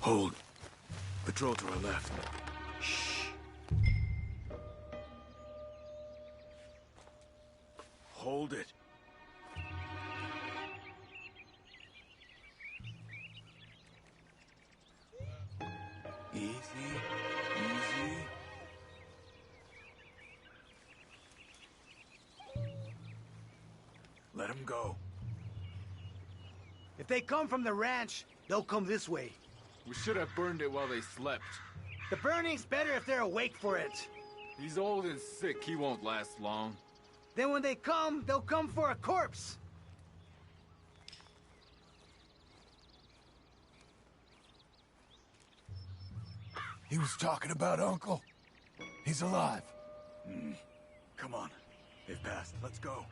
Hold. Patrol to our left. Shh. Hold it. Easy, easy. Let him go. If they come from the ranch, they'll come this way. We should have burned it while they slept. The burning's better if they're awake for it. He's old and sick. He won't last long. Then when they come, they'll come for a corpse. He was talking about Uncle. He's alive. Come on. They've passed. Let's go.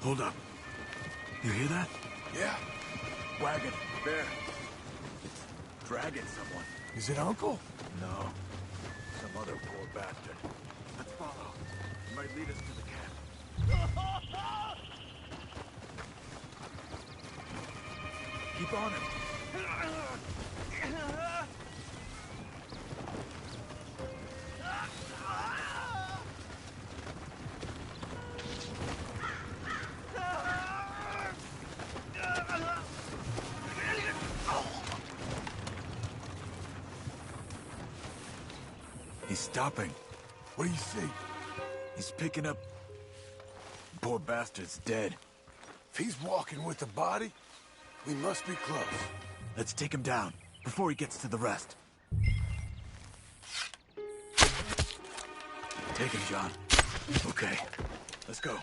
Hold up. You hear that? Yeah. Wagon. There. It's dragging someone. Is it Uncle? No. Some other poor bastard. Let's follow. It might lead us to the camp. Keep on him. He's stopping. What do you see? He's picking up... Poor bastard's dead. If he's walking with the body, we must be close. Let's take him down, before he gets to the rest. Take him, John. Okay, let's go.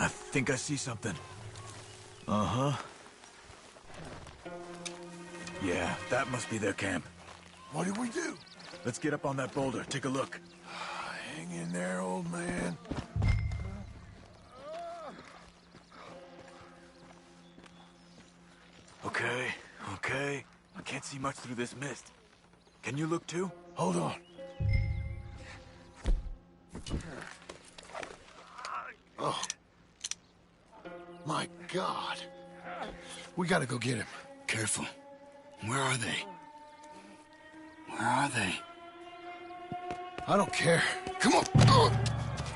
I think I see something. Uh-huh. Yeah, that must be their camp. What do we do? Let's get up on that boulder, take a look. Hang in there, old man. Okay. I can't see much through this mist. Can you look too? Hold on. Oh. My God. We gotta go get him. Careful. Where are they? Where are they? I don't care. Come on.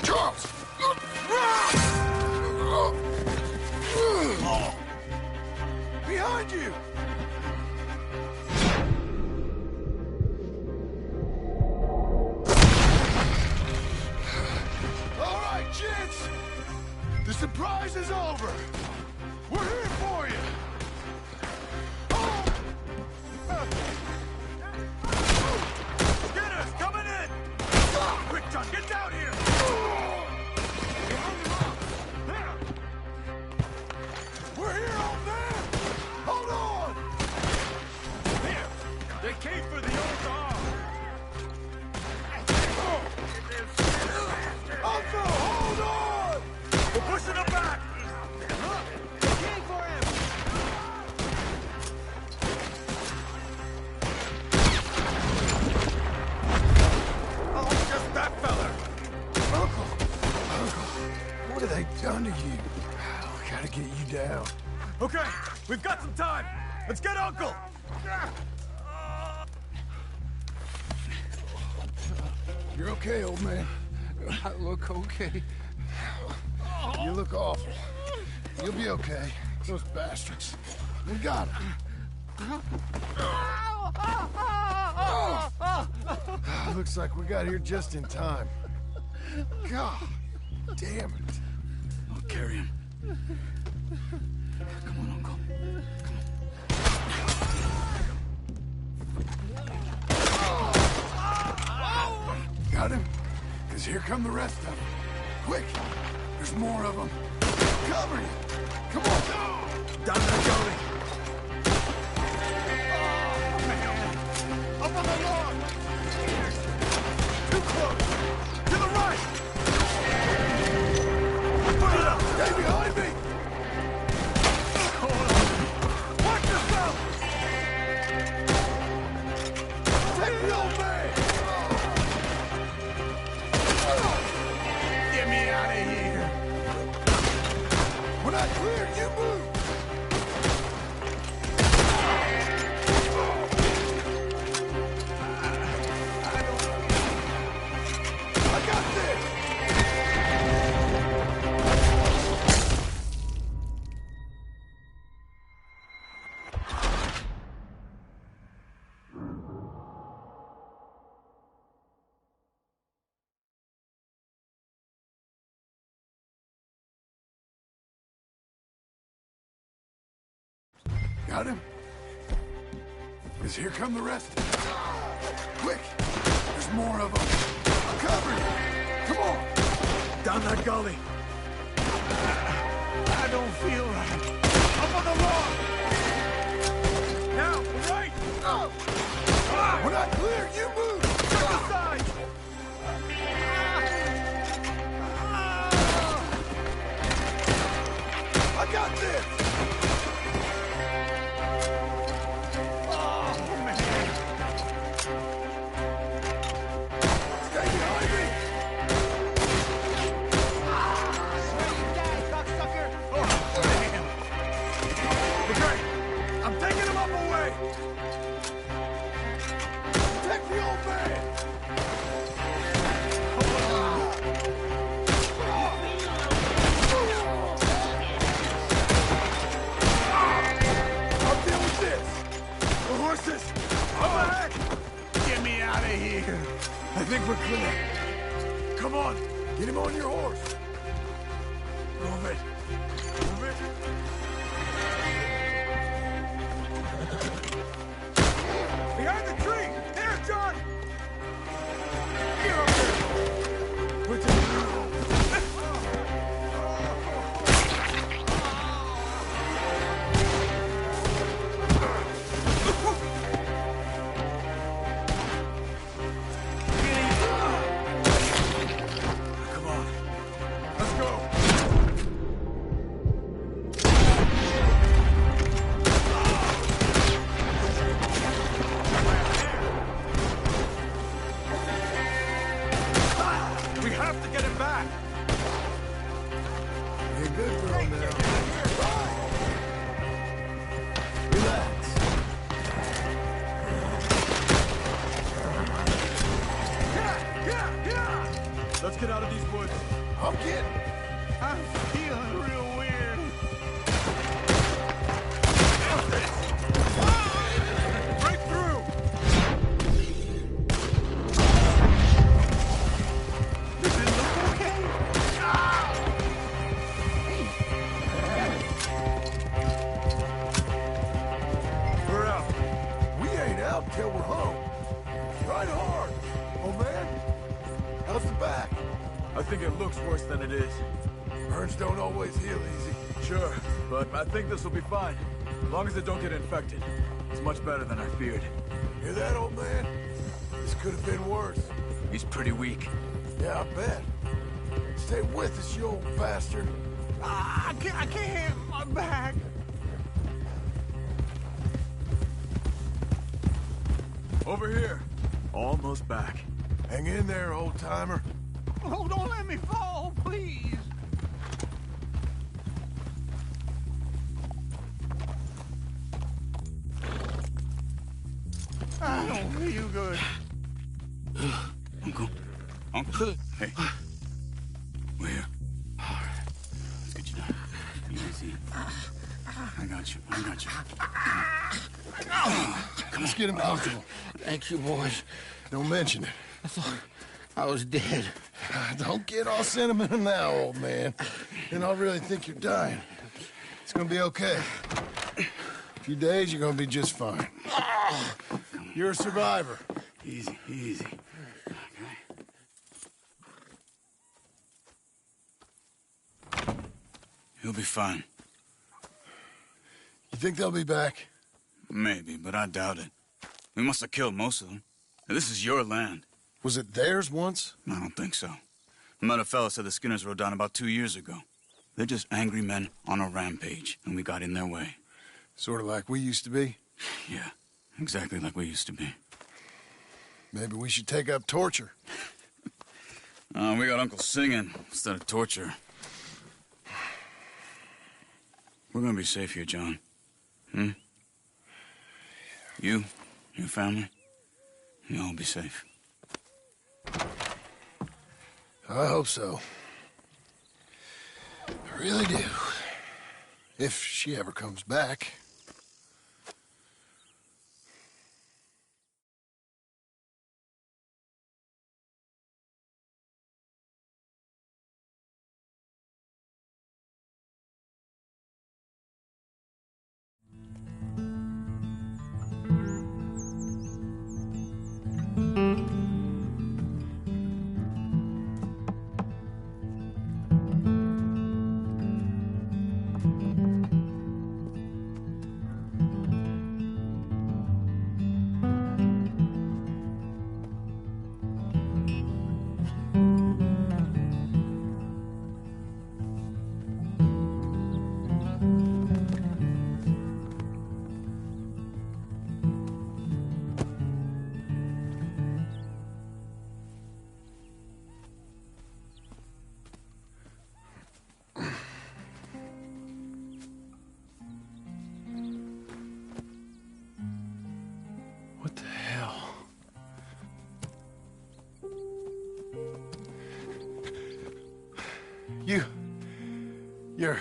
Charles! Behind you! All right, gents. The surprise is over. We're here for you. Skinner's coming in! Quick, John, get down here! We're here, old man! Hold on! Here! They came for the old dog! Uncle, hold on! We're pushing him back! They came for him! Oh, just that fella! Uncle! What have they done to you? We gotta get you down. Okay, we've got some time! Let's get Uncle! You're okay, old man. I look okay. You look awful. You'll be okay. Those bastards. We got him. Looks like we got here just in time. God damn it. I'll carry him. Come on, Uncle. Got him? Because here come the rest of them. Quick! There's more of them. Cover you! Come on! Down that gully! Up on the lawn! Too close! To the right! Put it up! Stay behind me! Hold on! Watch yourself! Take the old man! Get me out of here! When I clear, you move! I got this! Got him? Because here come the rest of them. Quick! There's more of them. I'll cover you. Come on! Down that gully! I don't feel right. Up on the lawn! Now, right! When I clear, you move! Check the side! I got this! Stay behind me! Okay, I'm taking him up away! Take the old man! think we're clear. Come on, get him on your horse. Move it. Move it. Behind the tree! There, John! Get up there! Put the Come on. Let's go. We have to get him back. You're a good girl now. Relax. Let's get out of these woods. I'm getting. I'm feeling real weird. Break through. Does it look okay? We're out. We ain't out till we're home. Ride hard, old man. How's the back? I think it looks worse than it is. Burns don't always heal easy. Sure, but I think this will be fine. As long as it don't get infected. It's much better than I feared. Hear that, old man? This could have been worse. He's pretty weak. Yeah, I bet. Stay with us, you old bastard. I can't. My back. Over here. Almost back. Hang in there, old-timer. Oh, don't let me fall, please. I don't feel good. Uncle. Hey. We're here. Let's get you down. Easy. I got you. Let's get him comfortable. Thank you, boys. Don't mention it. I thought I was dead. Don't get all sentimental now, old man. Then I'll really think you're dying. It's gonna be okay. A few days, you're gonna be just fine. You're a survivor. Easy. Okay. He'll be fine. You think they'll be back? Maybe, but I doubt it. We must have killed most of them. This is your land. Was it theirs once? I don't think so. I met a fella said the Skinners rode down about 2 years ago. They're just angry men on a rampage, and we got in their way. Sort of like we used to be? Yeah, exactly like we used to be. Maybe we should take up torture. We got Uncle singing instead of torture. We're gonna be safe here, John. You, your family, you'll all be safe. I hope so. I really do. If she ever comes back. What the hell? You're...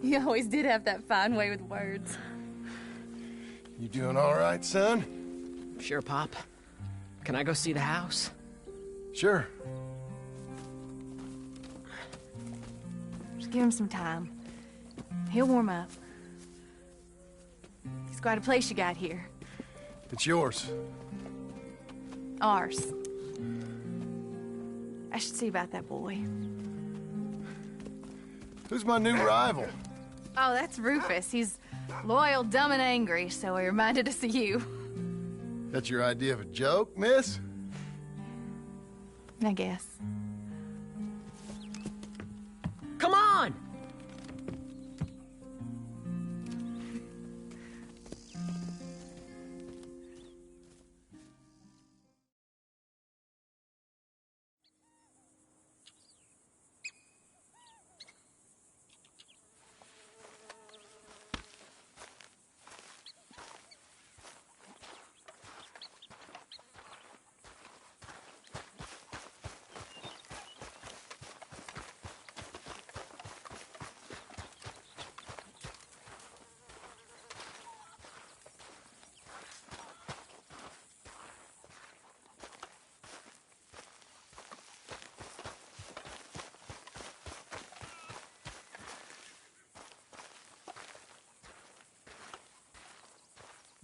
You always did have that fine way with words. You doing all right, son? Sure, Pop. Can I go see the house? Sure. Just give him some time. He'll warm up. It's quite a place you got here. It's yours. Ours. I should see about that boy. Who's my new rival? Oh, that's Rufus. He's loyal, dumb, and angry, so he reminded us of you. That's your idea of a joke, miss? I guess. Come on!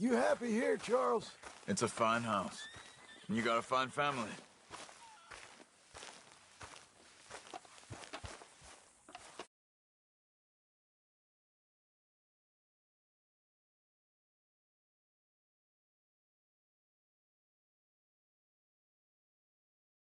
You happy here, Charles? It's a fine house. And you got a fine family.